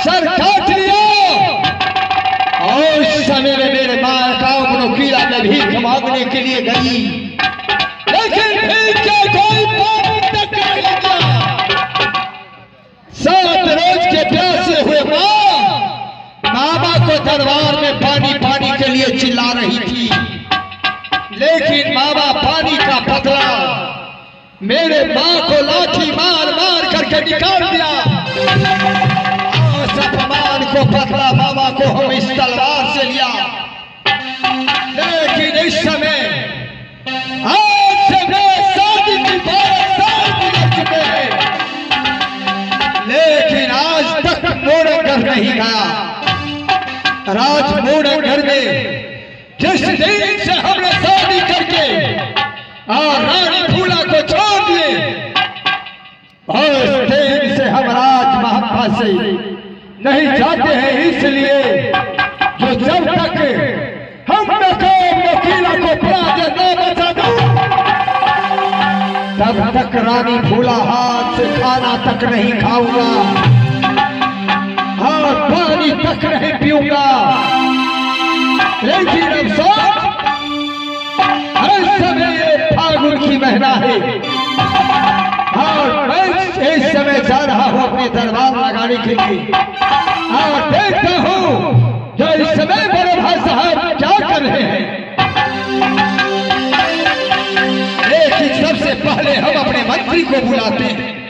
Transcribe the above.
सर काट लिया। और उस समय में मेरे माँ का कीड़ा में भीख मांगने के लिए गई, लेकिन भीख के कोई पानी तक नहीं लगा। 7 रोज के प्यासे हुए माँ मामा को दरबार में पानी पानी के लिए चिल्ला रही थी, लेकिन मामा पानी का बदला मेरे माँ को लाठी मार मार करके निकाल दिया। अपमान को बदला मामा को हम इस तलवार से लिया। लेकिन इस समय आज से मेरे शादी की 12 साल गुजर चुके हैं, लेकिन आज तक मोड़न घर नहीं गया। राज मोड़न घर में जिस दिन से हमने शादी करके और रानी फूला को छोड़ दिए, उस दिन से हम राज महात्मा से नहीं जाते हैं, इसलिए जो जब तक हम वकीला को पराजय न बचा दूं, तब तक रानी फूला हाथ से खाना तक नहीं खाऊंगा और पानी तक नहीं पीऊंगा। लेकिन अफसोस हर समय फागुन की महीना है और मैं इस समय जा रहा हूं अपने दरबार लगाने के लिए और देखता हूं जो इस समय बड़े भाई साहब क्या कर रहे हैं। लेकिन सबसे पहले हम अपने मंत्री को बुलाते हैं।